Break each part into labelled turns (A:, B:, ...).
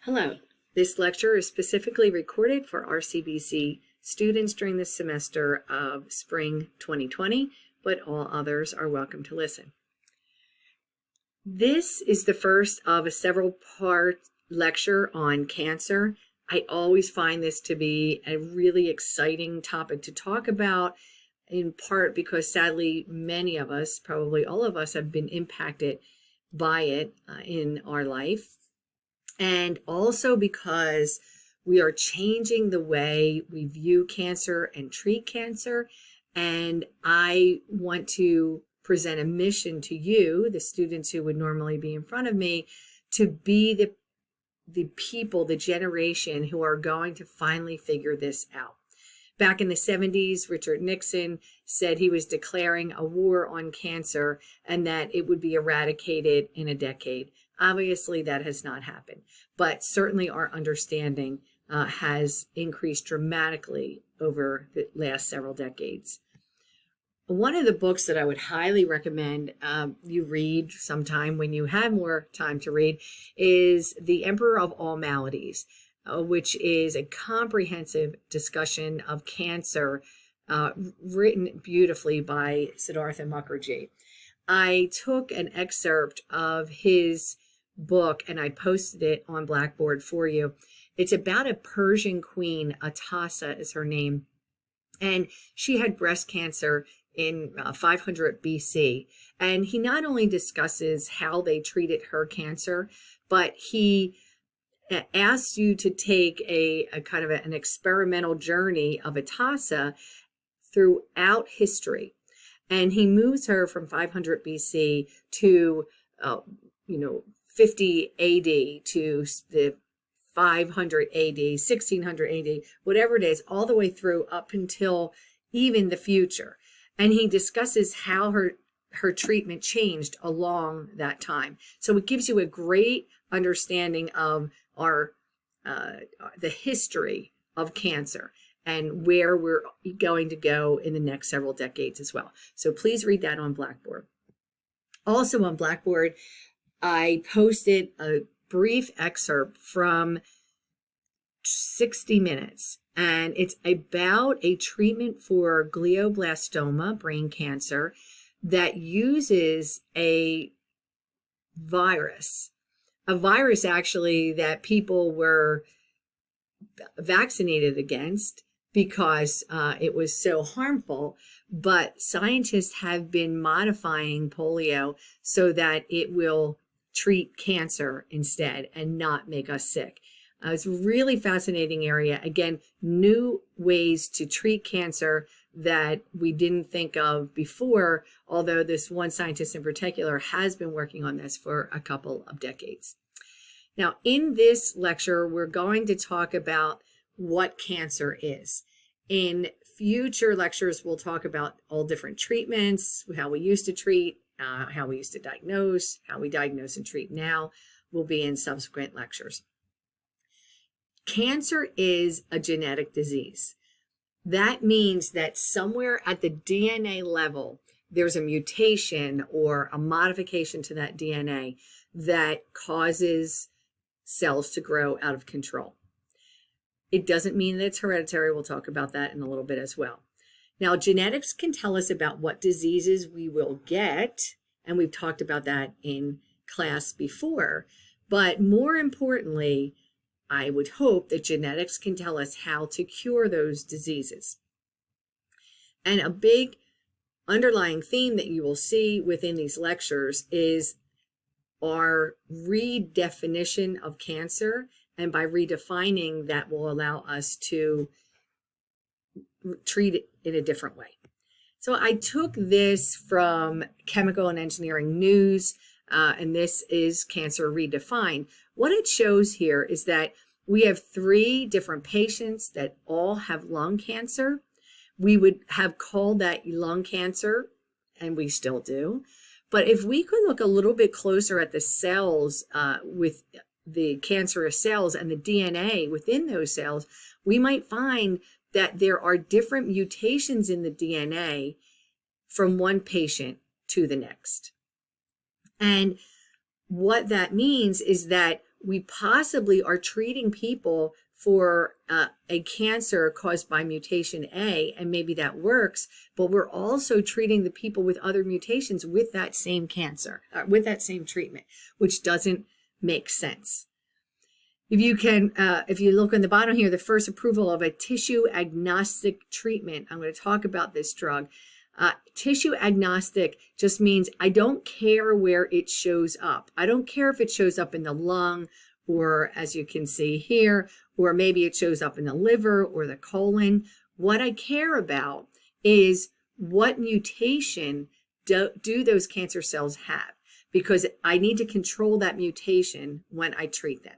A: Hello. This lecture is specifically recorded for RCBC students during the semester of spring 2020, but all others are welcome to listen. This is the first of a several-part lecture on cancer. I always find this to be a really exciting topic to talk about, in part because sadly many of us, probably all of us, have been impacted by it in our life. And also because we are changing the way we view cancer and treat cancer. And I want to present a mission to you, the students who would normally be in front of me, to be the people, the generation who are going to finally figure this out. Back in the 70s, Richard Nixon said he was declaring a war on cancer and that it would be eradicated in a decade. Obviously, that has not happened, but certainly our understanding has increased dramatically over the last several decades. One of the books that I would highly recommend you read sometime when you have more time to read is The Emperor of All Maladies, which is a comprehensive discussion of cancer written beautifully by Siddhartha Mukherjee. I took an excerpt of his book and I posted it on Blackboard for you. It's about a Persian queen, Atassa is her name, and she had breast cancer in 500 BC. And he not only discusses how they treated her cancer, but he asks you to take a kind of an experimental journey of Atassa throughout history. And he moves her from 500 BC to, 50 AD to the 500 AD, 1600 AD, whatever it is, all the way through up until even the future. And he discusses how her treatment changed along that time. So it gives you a great understanding of the history of cancer and where we're going to go in the next several decades as well. So please read that on Blackboard. Also on Blackboard, I posted a brief excerpt from 60 Minutes, and it's about a treatment for glioblastoma, brain cancer, that uses a virus actually that people were vaccinated against because it was so harmful, but scientists have been modifying polio so that it will treat cancer instead and not make us sick. It's a really fascinating area. Again, new ways to treat cancer that we didn't think of before, although this one scientist in particular has been working on this for a couple of decades. Now, in this lecture, we're going to talk about what cancer is. In future lectures, we'll talk about all different treatments, how we used to treat, how we used to diagnose, how we diagnose and treat now will be in subsequent lectures. Cancer is a genetic disease. That means that somewhere at the DNA level, there's a mutation or a modification to that DNA that causes cells to grow out of control. It doesn't mean that it's hereditary. We'll talk about that in a little bit as well. Now, genetics can tell us about what diseases we will get, and we've talked about that in class before. But more importantly, I would hope that genetics can tell us how to cure those diseases. And a big underlying theme that you will see within these lectures is our redefinition of cancer. And by redefining, that will allow us to treat it in a different way. So I took this from Chemical and Engineering News, and this is Cancer Redefined. What it shows here is that we have 3 different patients that all have lung cancer. We would have called that lung cancer, and we still do. But if we could look a little bit closer at the cells with the cancerous cells and the DNA within those cells, we might find that there are different mutations in the DNA from one patient to the next. And what that means is that we possibly are treating people for a cancer caused by mutation A, and maybe that works, but we're also treating the people with other mutations with that same cancer, with that same treatment, which doesn't make sense. If you look on the bottom here, the first approval of a tissue agnostic treatment, I'm going to talk about this drug. Tissue agnostic just means I don't care where it shows up. I don't care if it shows up in the lung, or as you can see here, or maybe it shows up in the liver or the colon. What I care about is what mutation do those cancer cells have, because I need to control that mutation when I treat them.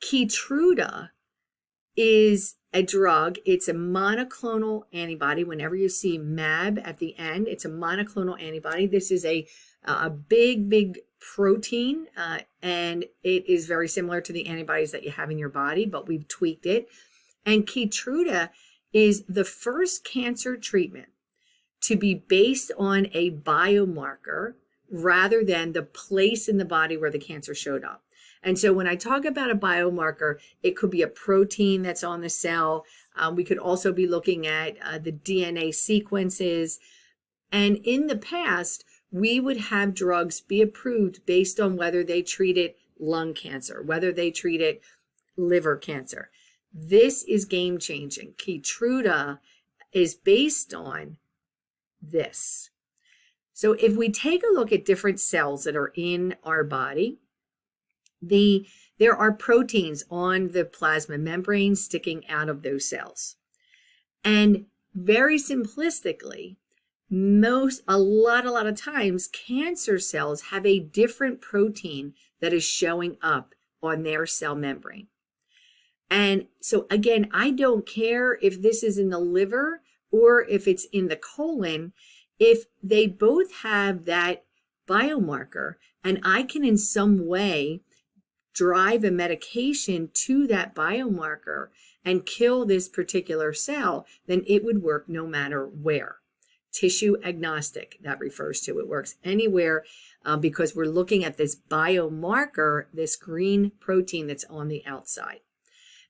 A: Keytruda is a drug. It's a monoclonal antibody. Whenever you see MAB at the end, it's a monoclonal antibody. This is a big protein, and it is very similar to the antibodies that you have in your body, but we've tweaked it. And Keytruda is the first cancer treatment to be based on a biomarker rather than the place in the body where the cancer showed up. And so when I talk about a biomarker, it could be a protein that's on the cell. We could also be looking at the DNA sequences. And in the past, we would have drugs be approved based on whether they treated lung cancer, whether they treated liver cancer. This is game changing. Keytruda is based on this. So if we take a look at different cells that are in our body, there are proteins on the plasma membrane sticking out of those cells. And very simplistically, a lot of times, cancer cells have a different protein that is showing up on their cell membrane. And so again, I don't care if this is in the liver or if it's in the colon, if they both have that biomarker, and I can in some way drive a medication to that biomarker and kill this particular cell, then it would work no matter where. Tissue agnostic, that refers to. It works anywhere because we're looking at this biomarker, this green protein that's on the outside.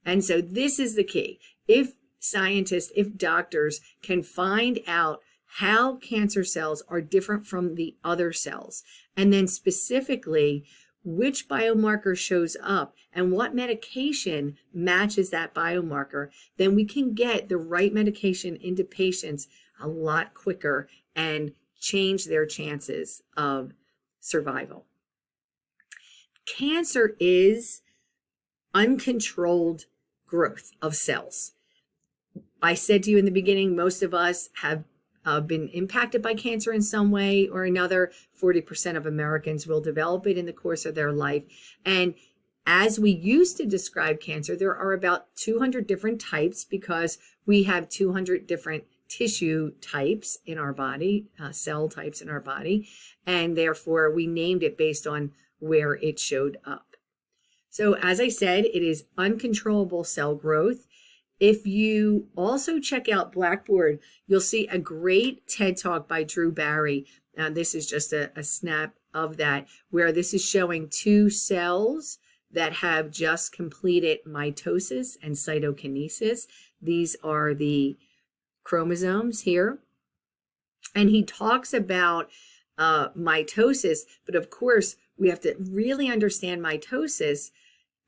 A: And so this is the key. If scientists, if doctors can find out how cancer cells are different from the other cells, and then specifically which biomarker shows up and what medication matches that biomarker, then we can get the right medication into patients a lot quicker and change their chances of survival. Cancer is uncontrolled growth of cells. I said to you in the beginning, most of us have been impacted by cancer in some way or another. 40% of Americans will develop it in the course of their life. And as we used to describe cancer, there are about 200 different types because we have 200 different tissue types in our body, cell types in our body, and therefore we named it based on where it showed up. So as I said, it is uncontrollable cell growth. If you also check out Blackboard, you'll see a great TED Talk by Drew Barry. This is just a snap of that, where this is showing two cells that have just completed mitosis and cytokinesis. These are the chromosomes here. And he talks about mitosis, but of course, we have to really understand mitosis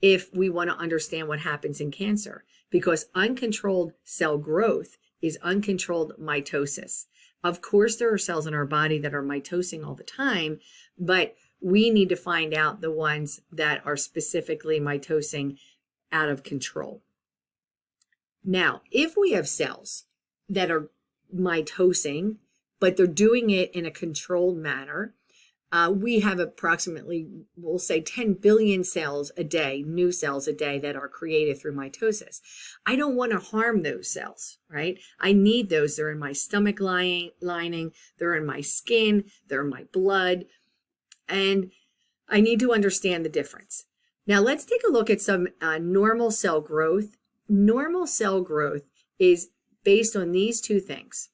A: if we want to understand what happens in cancer, because uncontrolled cell growth is uncontrolled mitosis. Of course, there are cells in our body that are mitosing all the time, but we need to find out the ones that are specifically mitosing out of control. Now, if we have cells that are mitosing, but they're doing it in a controlled manner, we have approximately, we'll say 10 billion cells a day, new cells a day that are created through mitosis. I don't want to harm those cells, right? I need those. They're in my stomach lining, they're in my skin, they're in my blood, and I need to understand the difference. Now let's take a look at some normal cell growth. Normal cell growth is based on these two things: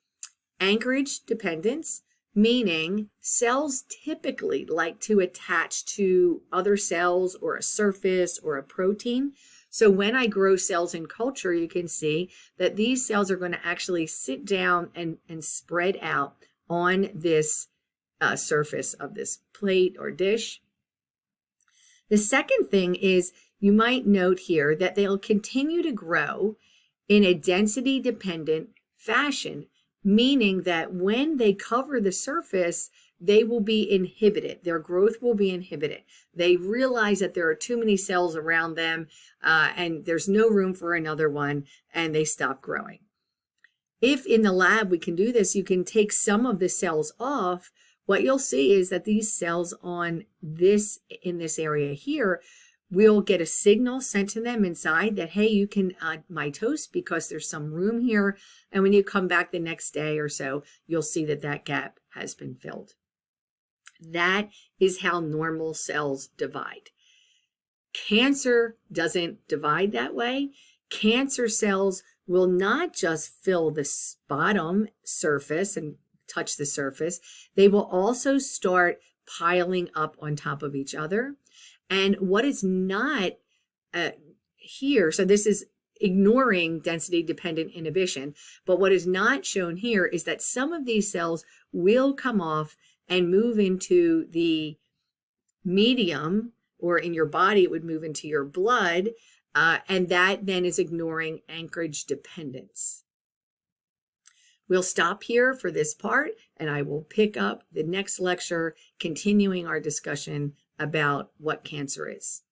A: anchorage dependence, meaning cells typically like to attach to other cells or a surface or a protein. So when I grow cells in culture, you can see that these cells are going to actually sit down and spread out on this surface of this plate or dish. The second thing is you might note here that they'll continue to grow in a density dependent fashion, meaning that when they cover the surface, they will be inhibited. Their growth will be inhibited. They realize that there are too many cells around them and there's no room for another one, and they stop growing. If in the lab we can do this, you can take some of the cells off. What you'll see is that these cells in this area here will get a signal sent to them inside that, hey, you can mitose because there's some room here. And when you come back the next day or so, you'll see that that gap has been filled. That is how normal cells divide. Cancer doesn't divide that way. Cancer cells will not just fill the bottom surface and touch the surface. They will also start piling up on top of each other. And what is not here, so this is ignoring density dependent inhibition, but what is not shown here is that some of these cells will come off and move into the medium, or in your body it would move into your blood, and that then is ignoring anchorage dependence. We'll stop here for this part, and I will pick up the next lecture, continuing our discussion about what cancer is.